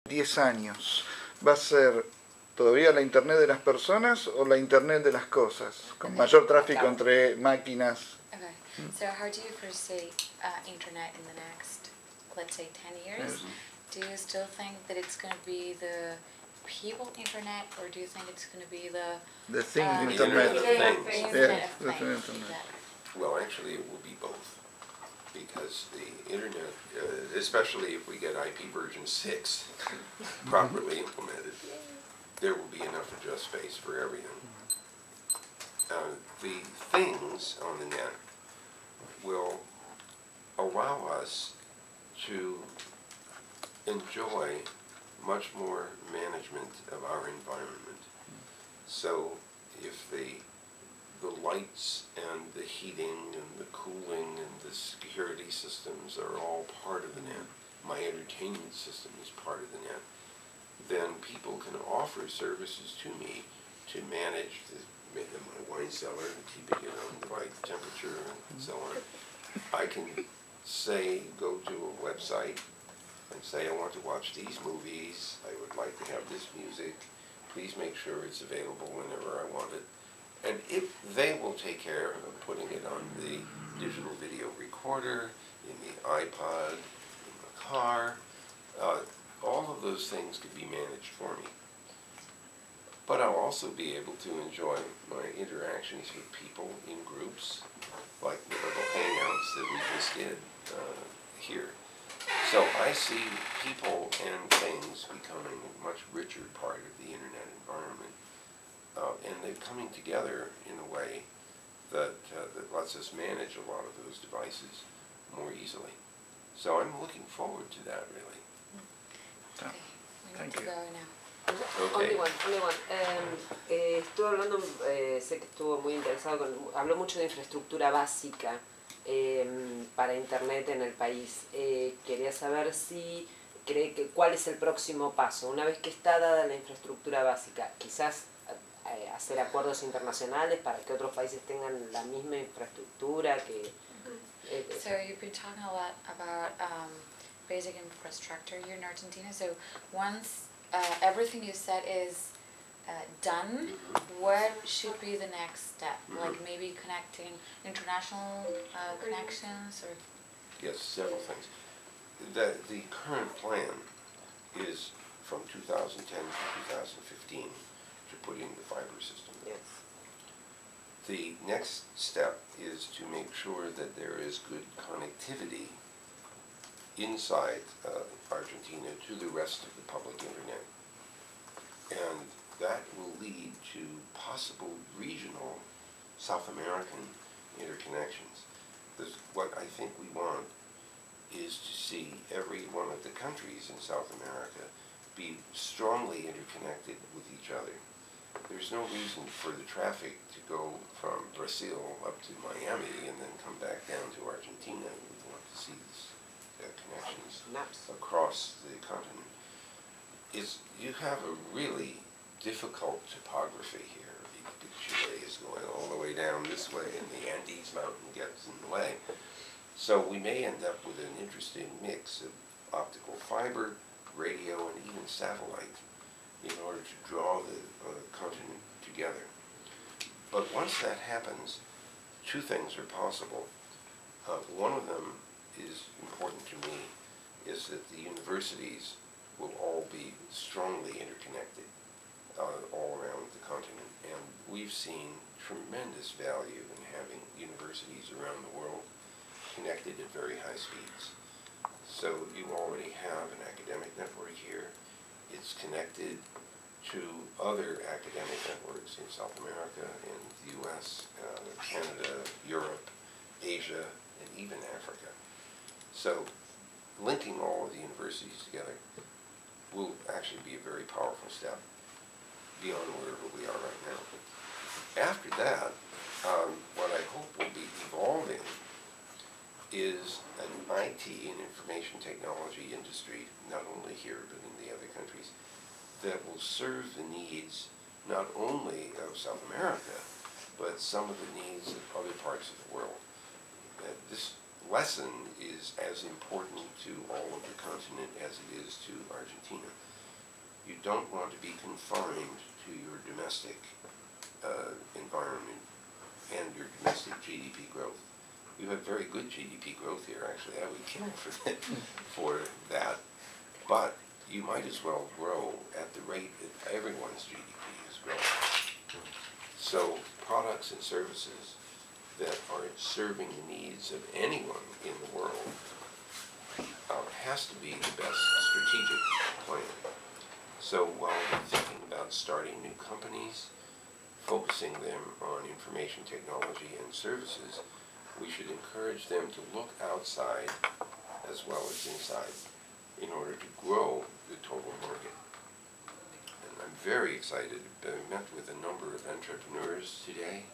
10 años, ¿va a ser todavía la Internet de las personas o la Internet de las cosas? Con mayor tráfico entre máquinas. Okay. So how do you foresee internet in the next, let's say, 10 years? Yes. Do you still think that it's going to be the people internet, or do you think it's going to be The thing Internet of Things. The Yeah, internet of the things? internet. Well, actually, it will be both. Because the internet, especially if we get IP version 6 properly implemented, there will be enough address space for everything. The things on the net will allow us to enjoy much more management of our environment. So if the lights and the heating and the cooling and the security systems are all part of the net, my entertainment system is part of the net, then people can offer services to me to manage my wine cellar and keeping it on the right temperature and so on. I can say, go to a website and say, I want to watch these movies, I would like to have this music, please make sure it's available whenever I want it. And they will take care of putting it on the digital video recorder, in the iPod, in the car. All of those things could be managed for me. But I'll also be able to enjoy my interactions with people in groups, like the little hangouts that we just did here. So I see people and things becoming a much richer part of the internet environment. And they're coming together in a way that lets us manage a lot of those devices more easily. So I'm looking forward to that, really. Okay, we need to go now. Okay. Only one. Estuvo hablando, sé que estuvo muy interesado, habló mucho de infraestructura básica para Internet en el país. Quería saber si cree que cuál es el próximo paso. Una vez que está dada la infraestructura básica, quizás hacer acuerdos internacionales para que otros países tengan la misma infraestructura que... So you've been talking a lot about basic infrastructure here in Argentina. So once everything you said is done, what should be the next step? Like maybe connecting international connections, or? Yes, several things. The current plan is from 2010 to 2015 to put in the fiber system. Yes. The next step is to make sure that there is good connectivity inside Argentina to the rest of the public internet. And that will lead to possible regional South American interconnections. Because what I think we want is to see every one of the countries in South America be strongly interconnected with each other. There's no reason for the traffic to go from Brazil up to Miami and then come back down to Argentina. We want to see these connections across the continent. You have a really difficult topography here. Chile is going all the way down this way, and the Andes Mountain gets in the way. So we may end up with an interesting mix of optical fiber, radio, and even satellite in order to draw the continent together. But once that happens, two things are possible. One of them is important to me, is that the universities will all be strongly interconnected all around the continent. And we've seen tremendous value in having universities around the world connected at very high speeds. So you already have an academic network here. It's connected to other academic networks in South America, in the US, Canada, Europe, Asia, and even Africa. So linking all of the universities together will actually be a very powerful step beyond wherever we are right now. After that, what I hope will be evolving is an IT and information technology industry, not only here but in the other countries, that will serve the needs not only of South America, but some of the needs of other parts of the world. This lesson is as important to all of the continent as it is to Argentina. don't want to be confined to your domestic environment and your domestic GDP growth. You have very good GDP growth here, actually. I would kill for that. But you might as well grow at the rate that everyone's GDP is growing. So products and services that are serving the needs of anyone in the world has to be the best strategic plan. So while we're thinking about starting new companies, focusing them on information technology and services, we should encourage them to look outside as well as inside in order to grow the total market. And I'm very excited. I met with a number of entrepreneurs today.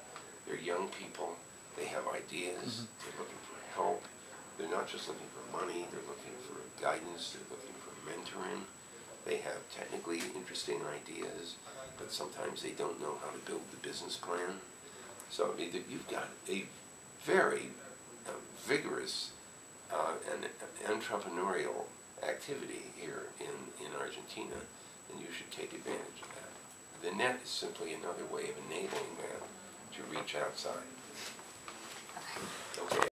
They're young people. They have ideas. They're looking for help. They're not just looking for money. They're looking for guidance. They're looking for mentoring. They have technically interesting ideas, but sometimes they don't know how to build the business plan. So I mean, you've got a very vigorous and entrepreneurial activity here in Argentina, and you should take advantage of that. The net is simply another way of enabling them to reach outside. Okay.